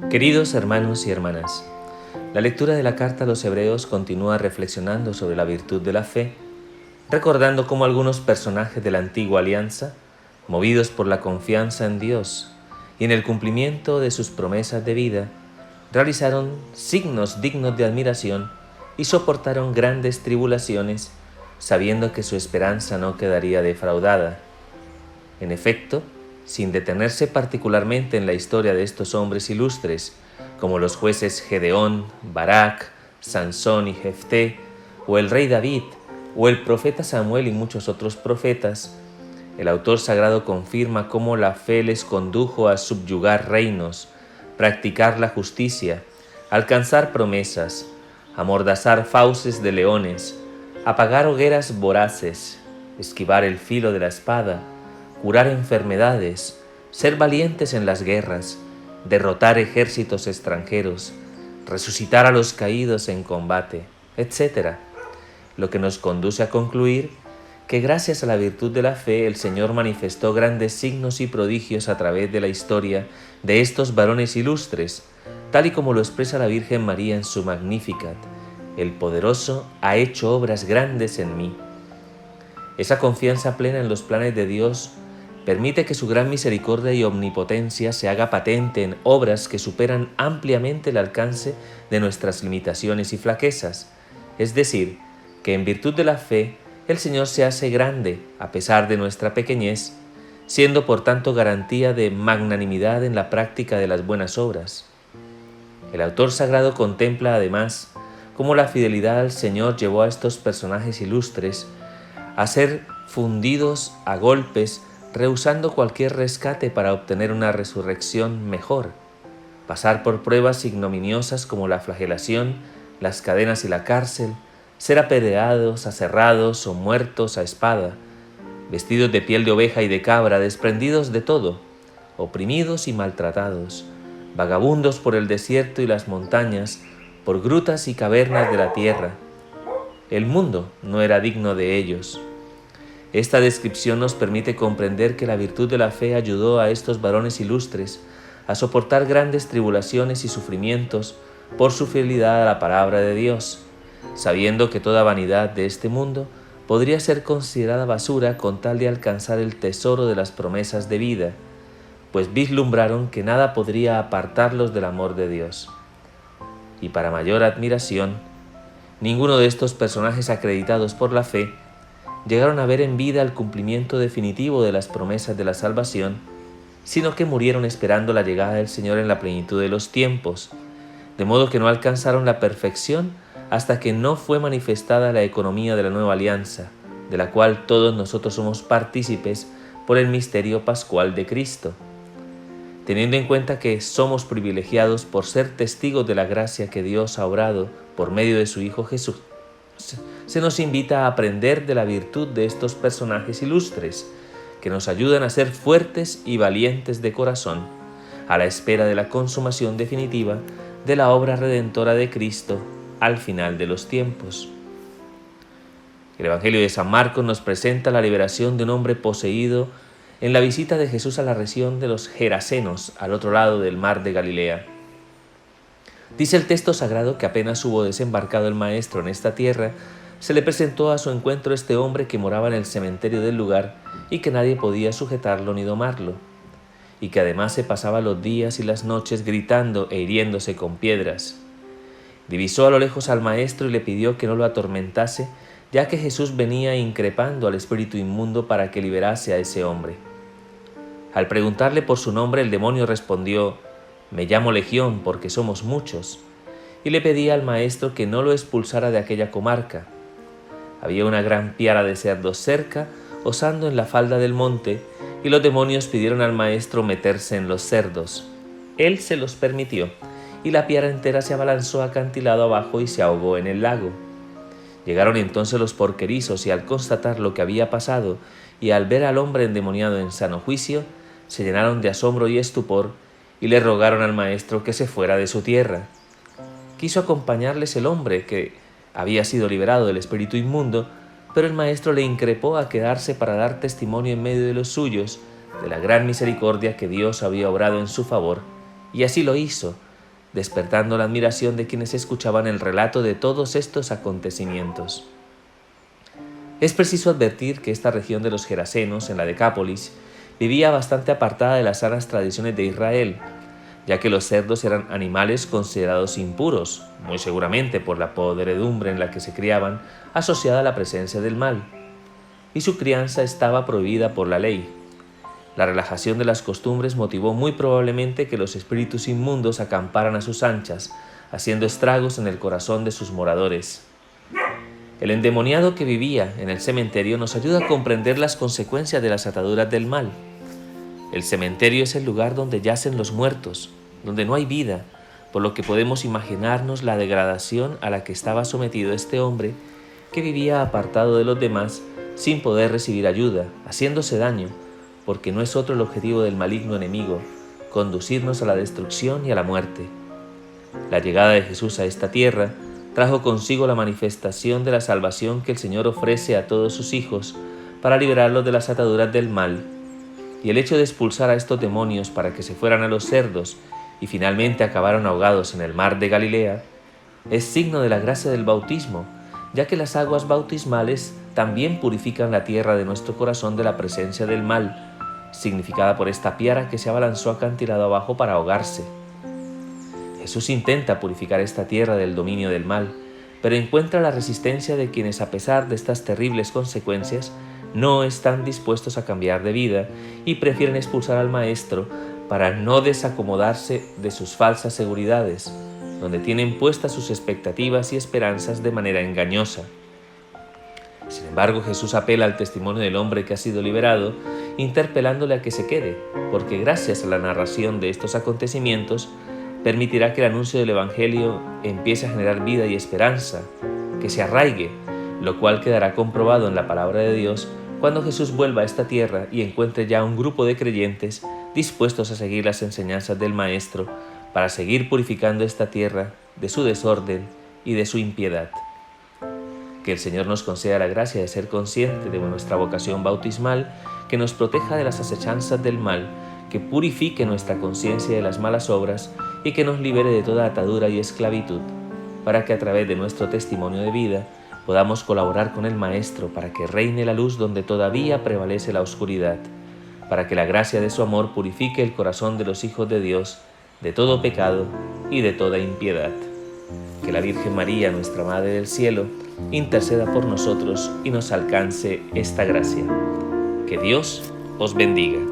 Queridos hermanos y hermanas, la lectura de la carta a los Hebreos continúa reflexionando sobre la virtud de la fe, recordando cómo algunos personajes de la antigua alianza, movidos por la confianza en Dios y en el cumplimiento de sus promesas de vida, realizaron signos dignos de admiración y soportaron grandes tribulaciones, sabiendo que su esperanza no quedaría defraudada. En efecto, sin detenerse particularmente en la historia de estos hombres ilustres, como los jueces Gedeón, Barak, Sansón y Jefté, o el rey David, o el profeta Samuel y muchos otros profetas, el autor sagrado confirma cómo la fe les condujo a subyugar reinos, practicar la justicia, alcanzar promesas, amordazar fauces de leones, apagar hogueras voraces, esquivar el filo de la espada, curar enfermedades, ser valientes en las guerras, derrotar ejércitos extranjeros, resucitar a los caídos en combate, etc. Lo que nos conduce a concluir que gracias a la virtud de la fe el Señor manifestó grandes signos y prodigios a través de la historia de estos varones ilustres, tal y como lo expresa la Virgen María en su Magnificat: el poderoso ha hecho obras grandes en mí. Esa confianza plena en los planes de Dios permite que su gran misericordia y omnipotencia se haga patente en obras que superan ampliamente el alcance de nuestras limitaciones y flaquezas, es decir, que en virtud de la fe el Señor se hace grande a pesar de nuestra pequeñez, siendo por tanto garantía de magnanimidad en la práctica de las buenas obras. El autor sagrado contempla además cómo la fidelidad al Señor llevó a estos personajes ilustres a ser fundidos a golpes, rehusando cualquier rescate para obtener una resurrección mejor, pasar por pruebas ignominiosas como la flagelación, las cadenas y la cárcel, ser apedreados, aserrados o muertos a espada, vestidos de piel de oveja y de cabra, desprendidos de todo, oprimidos y maltratados, vagabundos por el desierto y las montañas, por grutas y cavernas de la tierra. El mundo no era digno de ellos. Esta descripción nos permite comprender que la virtud de la fe ayudó a estos varones ilustres a soportar grandes tribulaciones y sufrimientos por su fidelidad a la palabra de Dios, sabiendo que toda vanidad de este mundo podría ser considerada basura con tal de alcanzar el tesoro de las promesas de vida, pues vislumbraron que nada podría apartarlos del amor de Dios. Y para mayor admiración, ninguno de estos personajes acreditados por la fe llegaron a ver en vida el cumplimiento definitivo de las promesas de la salvación, sino que murieron esperando la llegada del Señor en la plenitud de los tiempos, de modo que no alcanzaron la perfección hasta que no fue manifestada la economía de la nueva alianza, de la cual todos nosotros somos partícipes por el misterio pascual de Cristo. Teniendo en cuenta que somos privilegiados por ser testigos de la gracia que Dios ha obrado por medio de su Hijo Jesús, se nos invita a aprender de la virtud de estos personajes ilustres, que nos ayudan a ser fuertes y valientes de corazón, a la espera de la consumación definitiva de la obra redentora de Cristo al final de los tiempos. El Evangelio de San Marcos nos presenta la liberación de un hombre poseído en la visita de Jesús a la región de los Gerasenos, al otro lado del mar de Galilea. Dice el texto sagrado que apenas hubo desembarcado el Maestro en esta tierra, se le presentó a su encuentro este hombre que moraba en el cementerio del lugar y que nadie podía sujetarlo ni domarlo, y que además se pasaba los días y las noches gritando e hiriéndose con piedras. Divisó a lo lejos al Maestro y le pidió que no lo atormentase, ya que Jesús venía increpando al espíritu inmundo para que liberase a ese hombre. Al preguntarle por su nombre, el demonio respondió: «Me llamo Legión, porque somos muchos», y le pedía al Maestro que no lo expulsara de aquella comarca. Había una gran piara de cerdos cerca, osando en la falda del monte, y los demonios pidieron al Maestro meterse en los cerdos. Él se los permitió, y la piara entera se abalanzó acantilado abajo y se ahogó en el lago. Llegaron entonces los porquerizos, y al constatar lo que había pasado, y al ver al hombre endemoniado en sano juicio, se llenaron de asombro y estupor, y le rogaron al Maestro que se fuera de su tierra. Quiso acompañarles el hombre que había sido liberado del espíritu inmundo, pero el Maestro le increpó a quedarse para dar testimonio en medio de los suyos de la gran misericordia que Dios había obrado en su favor, y así lo hizo, despertando la admiración de quienes escuchaban el relato de todos estos acontecimientos. Es preciso advertir que esta región de los Gerasenos, en la Decápolis, vivía bastante apartada de las sanas tradiciones de Israel, ya que los cerdos eran animales considerados impuros, muy seguramente por la podredumbre en la que se criaban, asociada a la presencia del mal, y su crianza estaba prohibida por la ley. La relajación de las costumbres motivó muy probablemente que los espíritus inmundos acamparan a sus anchas, haciendo estragos en el corazón de sus moradores. El endemoniado que vivía en el cementerio nos ayuda a comprender las consecuencias de las ataduras del mal. El cementerio es el lugar donde yacen los muertos, donde no hay vida, por lo que podemos imaginarnos la degradación a la que estaba sometido este hombre que vivía apartado de los demás sin poder recibir ayuda, haciéndose daño, porque no es otro el objetivo del maligno enemigo, conducirnos a la destrucción y a la muerte. La llegada de Jesús a esta tierra trajo consigo la manifestación de la salvación que el Señor ofrece a todos sus hijos para liberarlos de las ataduras del mal, y el hecho de expulsar a estos demonios para que se fueran a los cerdos y finalmente acabaron ahogados en el mar de Galilea, es signo de la gracia del bautismo, ya que las aguas bautismales también purifican la tierra de nuestro corazón de la presencia del mal, significada por esta piara que se abalanzó acantilado abajo para ahogarse. Jesús intenta purificar esta tierra del dominio del mal, pero encuentra la resistencia de quienes, a pesar de estas terribles consecuencias, no están dispuestos a cambiar de vida y prefieren expulsar al Maestro para no desacomodarse de sus falsas seguridades, donde tienen puestas sus expectativas y esperanzas de manera engañosa. Sin embargo, Jesús apela al testimonio del hombre que ha sido liberado, interpelándole a que se quede, porque gracias a la narración de estos acontecimientos, permitirá que el anuncio del Evangelio empiece a generar vida y esperanza, que se arraigue, lo cual quedará comprobado en la palabra de Dios cuando Jesús vuelva a esta tierra y encuentre ya un grupo de creyentes dispuestos a seguir las enseñanzas del Maestro para seguir purificando esta tierra de su desorden y de su impiedad. Que el Señor nos conceda la gracia de ser consciente de nuestra vocación bautismal, que nos proteja de las acechanzas del mal, que purifique nuestra conciencia de las malas obras y que nos libere de toda atadura y esclavitud, para que a través de nuestro testimonio de vida podamos colaborar con el Maestro para que reine la luz donde todavía prevalece la oscuridad, para que la gracia de su amor purifique el corazón de los hijos de Dios de todo pecado y de toda impiedad. Que la Virgen María, nuestra Madre del Cielo, interceda por nosotros y nos alcance esta gracia. Que Dios os bendiga.